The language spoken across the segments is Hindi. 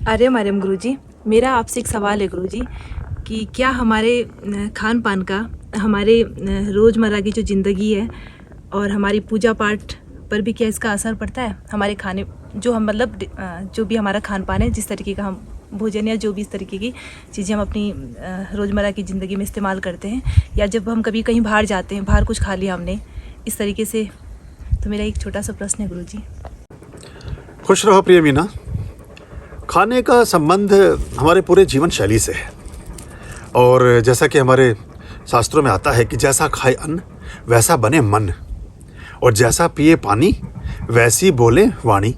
अरे मरियम गुरुजी, मेरा आपसे एक सवाल है गुरुजी कि क्या हमारे खान पान का हमारे रोज़मर्रा की जो ज़िंदगी है और हमारी पूजा पाठ पर भी क्या इसका असर पड़ता है? हमारे खाने जो हम मतलब जो भी हमारा खान पान है, जिस तरीके का हम भोजन या जो भी इस तरीके की चीज़ें हम अपनी रोज़मर्रा की ज़िंदगी में इस्तेमाल करते हैं, या जब हम कभी कहीं बाहर जाते हैं, बाहर कुछ खा लिया हमने इस तरीके से, तो मेरा एक छोटा सा प्रश्न है गुरुजी। खुश रहो प्रिय मीना। खाने का संबंध हमारे पूरे जीवन शैली से है, और जैसा कि हमारे शास्त्रों में आता है कि जैसा खाए अन्न वैसा बने मन, और जैसा पिए पानी वैसी बोले वाणी।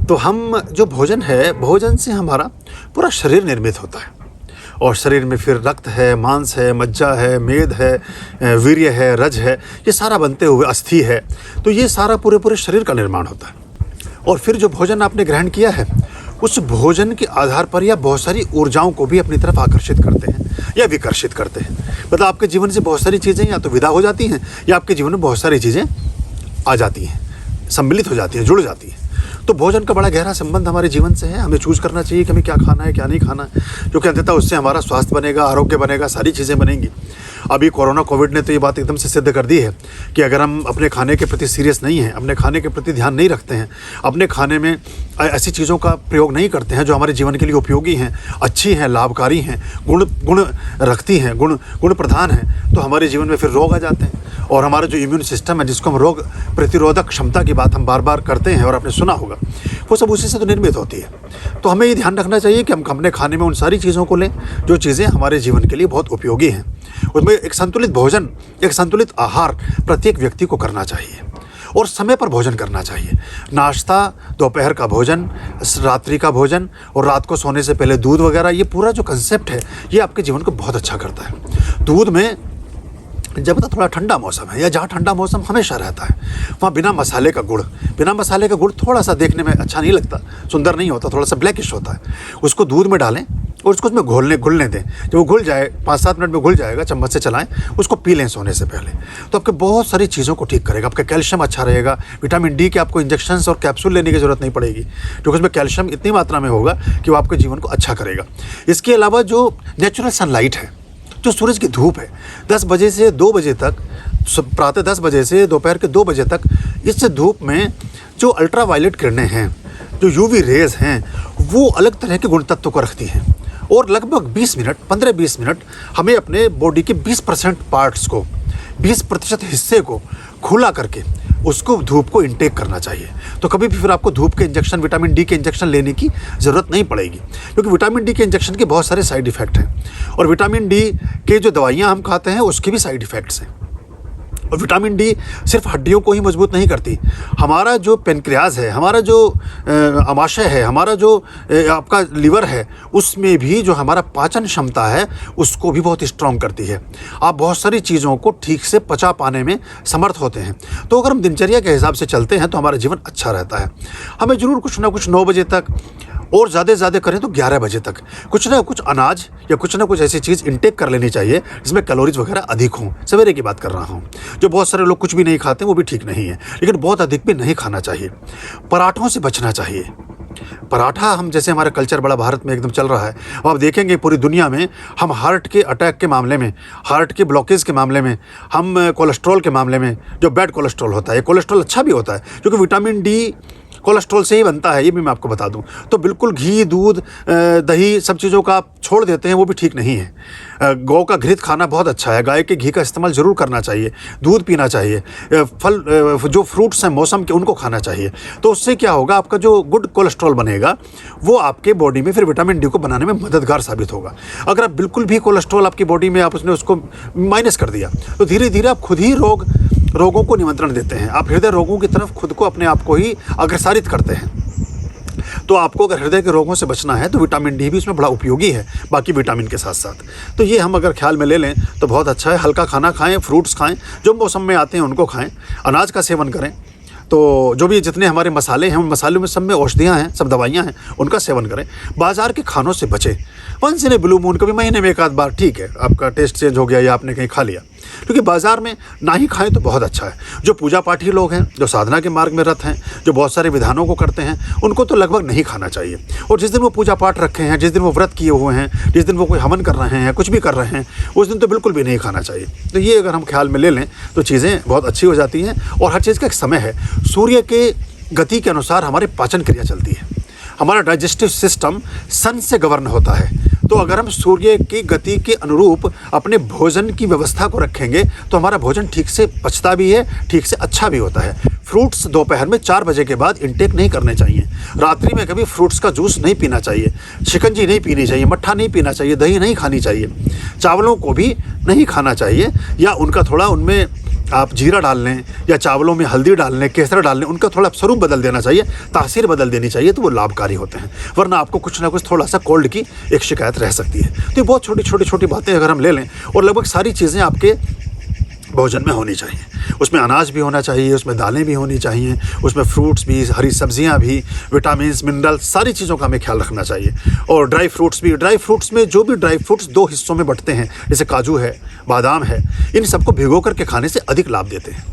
तो हम जो भोजन है, भोजन से हमारा पूरा शरीर निर्मित होता है, और शरीर में फिर रक्त है, मांस है, मज्जा है, मेद है, वीर्य है, रज है, ये सारा बनते हुए अस्थि है। तो ये सारा पूरे शरीर का निर्माण होता है। और फिर जो भोजन आपने ग्रहण किया है, उस भोजन के आधार पर या बहुत सारी ऊर्जाओं को भी अपनी तरफ आकर्षित करते हैं या विकर्षित करते हैं। मतलब आपके जीवन से बहुत सारी चीज़ें या तो विदा हो जाती हैं, या आपके जीवन में बहुत सारी चीज़ें आ जाती हैं, सम्मिलित हो जाती हैं, जुड़ जाती हैं। तो भोजन का बड़ा गहरा संबंध हमारे जीवन से है। हमें चूज़ करना चाहिए कि हमें क्या खाना है, क्या नहीं खाना है, क्योंकि अंततः उससे हमारा स्वास्थ्य बनेगा, आरोग्य बनेगा, सारी चीज़ें बनेंगी। अभी कोविड ने तो ये बात एकदम से सिद्ध कर दी है कि अगर हम अपने खाने के प्रति सीरियस नहीं हैं, अपने खाने के प्रति ध्यान नहीं रखते हैं, अपने खाने में ऐसी चीज़ों का प्रयोग नहीं करते हैं जो हमारे जीवन के लिए उपयोगी हैं, अच्छी हैं, लाभकारी हैं, गुण रखती हैं, गुण प्रधान हैं, तो हमारे जीवन में फिर रोग आ जाते हैं। और हमारा जो इम्यून सिस्टम है, जिसको हम रोग प्रतिरोधक क्षमता की बात हम बार बार करते हैं और आपने सुना होगा, वो सब उसी से तो निर्मित होती है। तो हमें ये ध्यान रखना चाहिए कि हम अपने खाने में उन सारी चीज़ों को लें जो चीज़ें हमारे जीवन के लिए बहुत उपयोगी हैं। उसमें एक संतुलित भोजन, एक संतुलित आहार प्रत्येक व्यक्ति को करना चाहिए, और समय पर भोजन करना चाहिए। नाश्ता, दोपहर का भोजन, रात्रि का भोजन, और रात को सोने से पहले दूध वगैरह, ये पूरा जो कंसेप्ट है, ये आपके जीवन को बहुत अच्छा करता है। दूध में जब तक थोड़ा ठंडा मौसम है, या जहाँ ठंडा मौसम हमेशा रहता है, वहाँ बिना मसाले का गुड़ थोड़ा सा देखने में अच्छा नहीं लगता, सुंदर नहीं होता, थोड़ा सा ब्लैकिश होता है। उसको दूध में डालें और उसको उसमें घुलने दें। जब वो घुल जाए, 5-7 मिनट में घुल जाएगा, चम्मच से चलाएं, उसको पी लें सोने से पहले। तो आपके बहुत सारी चीज़ों को ठीक करेगा। आपका कैल्शियम अच्छा रहेगा, विटामिन डी के आपको इंजेक्शंस और कैप्सूल लेने की ज़रूरत नहीं पड़ेगी, क्योंकि उसमें कैल्शियम इतनी मात्रा में होगा कि वो आपके जीवन को अच्छा करेगा। इसके अलावा जो नेचुरल सनलाइट है, जो सूरज की धूप है, 10 बजे से 2 बजे तक, प्रातः 10 बजे से दोपहर के 2 बजे तक, इस धूप में जो अल्ट्रा वायलेट किरणें हैं, जो यूवी रेज़ हैं, वो अलग तरह के गुण तत्व को रखती हैं। और लगभग 15-20 मिनट हमें अपने बॉडी के 20% पार्ट्स को, 20% हिस्से को खुला करके उसको धूप को इंटेक करना चाहिए। तो कभी भी फिर आपको धूप के इंजेक्शन, विटामिन डी के इंजेक्शन लेने की ज़रूरत नहीं पड़ेगी, क्योंकि विटामिन डी के इंजेक्शन के बहुत सारे साइड इफ़ेक्ट हैं, और विटामिन डी के जो दवाइयाँ हम खाते हैं उसके भी साइड इफ़ेक्ट्स हैं। और विटामिन डी सिर्फ हड्डियों को ही मजबूत नहीं करती, हमारा जो पेनक्रियाज है, हमारा जो अमाशय है, हमारा जो आपका लिवर है, उसमें भी जो हमारा पाचन क्षमता है उसको भी बहुत स्ट्रॉन्ग करती है। आप बहुत सारी चीज़ों को ठीक से पचा पाने में समर्थ होते हैं। तो अगर हम दिनचर्या के हिसाब से चलते हैं तो हमारा जीवन अच्छा रहता है। हमें ज़रूर कुछ ना कुछ 9 बजे तक, और ज़्यादा करें तो 11 बजे तक कुछ ना कुछ अनाज या कुछ ना कुछ ऐसी चीज़ इंटेक कर लेनी चाहिए जिसमें कैलोरीज वगैरह अधिक हों। सवेरे की बात कर रहा हूँ। जो बहुत सारे लोग कुछ भी नहीं खाते, वो भी ठीक नहीं है, लेकिन बहुत अधिक भी नहीं खाना चाहिए। पराठों से बचना चाहिए। पराठा, हम जैसे हमारा कल्चर बड़ा भारत में एकदम चल रहा है, अब आप देखेंगे पूरी दुनिया में हम हार्ट के अटैक के मामले में, हार्ट के ब्लॉकेज के मामले में, हम कोलेस्ट्रॉल के मामले में, जो बैड कोलेस्ट्रॉल होता है, कोलेस्ट्रॉल अच्छा भी होता है क्योंकि विटामिन डी कोलेस्ट्रॉल से ही बनता है, ये भी मैं आपको बता दूं। तो बिल्कुल घी, दूध, दही, सब चीज़ों का आप छोड़ देते हैं, वो भी ठीक नहीं है। गौ का घृत खाना बहुत अच्छा है, गाय के घी का इस्तेमाल ज़रूर करना चाहिए, दूध पीना चाहिए, फल, जो फ्रूट्स हैं मौसम के, उनको खाना चाहिए। तो उससे क्या होगा, आपका जो गुड कोलेस्ट्रॉल बनेगा वो आपके बॉडी में फिर विटामिन डी को बनाने में मददगार साबित होगा। अगर आप बिल्कुल भी कोलेस्ट्रॉल आपकी बॉडी में आपने उसको माइनस कर दिया, तो धीरे धीरे आप खुद ही रोगों को निमंत्रण देते हैं। आप हृदय रोगों की तरफ खुद को, अपने आप को ही अग्रसारित करते हैं। तो आपको अगर हृदय के रोगों से बचना है तो विटामिन डी भी इसमें बड़ा उपयोगी है, बाकी विटामिन के साथ साथ। तो ये हम अगर ख्याल में ले लें तो बहुत अच्छा है। हल्का खाना खाएं, फ्रूट्स खाएं, जो मौसम में आते हैं उनको खाएं, अनाज का सेवन करें। तो जो भी जितने हमारे मसाले हैं, उन मसालों में सब में औषधियाँ हैं, सब दवाइयाँ हैं, उनका सेवन करें। बाज़ार के खानों से बचें। Once in a blue moon, कभी महीने में 1 आध बार ठीक है, आपका टेस्ट चेंज हो गया या आपने कहीं खा लिया, क्योंकि बाजार में ना ही खाएं तो बहुत अच्छा है। जो पूजा पाठी लोग हैं, जो साधना के मार्ग में रत हैं, जो बहुत सारे विधानों को करते हैं, उनको तो लगभग नहीं खाना चाहिए। और जिस दिन वो पूजा पाठ रखे हैं, जिस दिन वो व्रत किए हुए हैं, जिस दिन वो कोई हवन कर रहे हैं, कुछ भी कर रहे हैं, उस दिन तो बिल्कुल भी नहीं खाना चाहिए। तो ये अगर हम ख्याल में ले लें तो चीज़ें बहुत अच्छी हो जाती हैं। और हर चीज़ का एक समय है। सूर्य के गति के अनुसार हमारे पाचन क्रिया चलती है। हमारा डाइजेस्टिव सिस्टम सन से गवर्न होता है। तो अगर हम सूर्य की गति के अनुरूप अपने भोजन की व्यवस्था को रखेंगे तो हमारा भोजन ठीक से पचता भी है, ठीक से अच्छा भी होता है। फ्रूट्स दोपहर में 4 बजे के बाद इंटेक नहीं करने चाहिए। रात्रि में कभी फ्रूट्स का जूस नहीं पीना चाहिए, शिकंजी नहीं पीनी चाहिए, मट्ठा नहीं पीना चाहिए, दही नहीं खानी चाहिए, चावलों को भी नहीं खाना चाहिए, या उनका थोड़ा उनमें आप जीरा डाल लें या चावलों में हल्दी डाल लें, केसर डाल लें, उनका थोड़ा स्वरूप बदल देना चाहिए, तासीर बदल देनी चाहिए, तो वो लाभकारी होते हैं। वरना आपको कुछ ना कुछ थोड़ा सा कोल्ड की एक शिकायत रह सकती है। तो ये बहुत छोटी बातें अगर हम ले लें, और लगभग सारी चीज़ें आपके भोजन में होनी चाहिए। उसमें अनाज भी होना चाहिए, उसमें दालें भी होनी चाहिए, उसमें फ्रूट्स भी, हरी सब्जियां भी, विटामिन्स, मिनरल्स, सारी चीज़ों का हमें ख्याल रखना चाहिए। और ड्राई फ्रूट्स भी, ड्राई फ्रूट्स में जो भी ड्राई फ्रूट्स 2 हिस्सों में बंटते हैं, जैसे काजू है, बादाम है, इन सबको भिगो करके खाने से अधिक लाभ देते हैं।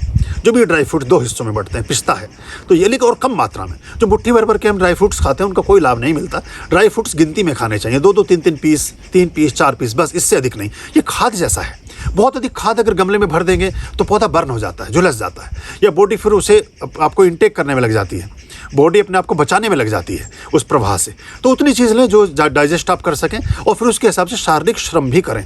जो भी ड्राई फ्रूट 2 हिस्सों में बंटते हैं, पिस्ता है तो ये, लेकिन और कम मात्रा में। जो मुट्ठी भर के हम ड्राई फ्रूट्स खाते हैं उनका कोई लाभ नहीं मिलता। ड्राई फ्रूट्स गिनती में खाने चाहिए, 2-2, 3-3 पीस, 3 पीस, 4 पीस, बस, इससे अधिक नहीं। ये खाद जैसा है। बहुत अधिक खाद अगर गमले में भर देंगे तो पौधा बर्न हो जाता है, झुलस जाता है, या बॉडी फिर उसे आपको इंटेक करने में लग जाती है, बॉडी अपने आप को बचाने में लग जाती है उस प्रवाह से। तो उतनी चीज़ लें जो डाइजेस्ट आप कर सकें, और फिर उसके हिसाब से शारीरिक श्रम भी करें।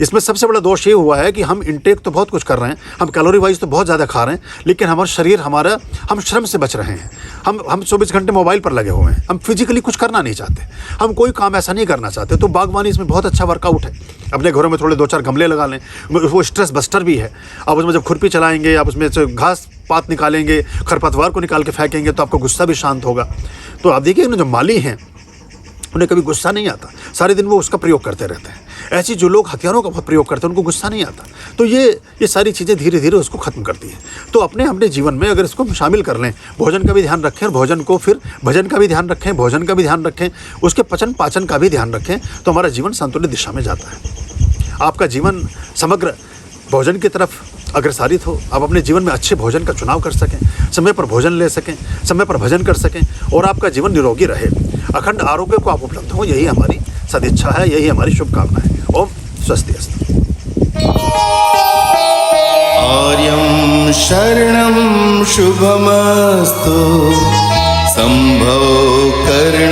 इसमें सबसे बड़ा दोष ये हुआ है कि हम इंटेक तो बहुत कुछ कर रहे हैं, हम कैलोरी वाइज तो बहुत ज़्यादा खा रहे हैं, लेकिन हमारा शरीर हम श्रम से बच रहे हैं। हम 24 घंटे मोबाइल पर लगे हुए हैं, हम फिजिकली कुछ करना नहीं चाहते, हम कोई काम ऐसा नहीं करना चाहते। तो बागवानी इसमें बहुत अच्छा वर्कआउट है। अपने घरों में थोड़े 2-4 गमले लगा लें, वो स्ट्रेस बस्टर भी है। आप उसमें जब खुरपी चलाएंगे, आप उसमें से घास पात निकालेंगे, खरपतवार को निकाल के फेंकेंगे, तो आपका गुस्सा भी शांत होगा। तो आप देखिए ना, जो माली हैं उन्हें कभी गुस्सा नहीं आता, सारे दिन वो उसका प्रयोग करते रहते हैं। ऐसे जो लोग हथियारों का बहुत प्रयोग करते हैं उनको गुस्सा नहीं आता। तो ये सारी चीज़ें धीरे धीरे उसको ख़त्म करती हैं। तो अपने जीवन में अगर इसको शामिल कर लें, भोजन का भी ध्यान रखें, और भोजन को फिर भजन का भी ध्यान रखें, भोजन का भी ध्यान रखें, उसके पचन पाचन का भी ध्यान रखें, तो हमारा जीवन संतुलित दिशा में जाता है। आपका जीवन समग्र भोजन की तरफ अग्रसारित हो, आप अपने जीवन में अच्छे भोजन का चुनाव कर सकें, समय पर भोजन ले सकें, समय पर भजन कर सकें, और आपका जीवन निरोगी रहे, अखंड आरोग्य को आप उपलब्ध हो, यही हमारी सदिच्छा है, यही हमारी शुभकामना है। ओम स्वस्ति अस्तु। आर्यं शरणं शुभमस्तु संभव कर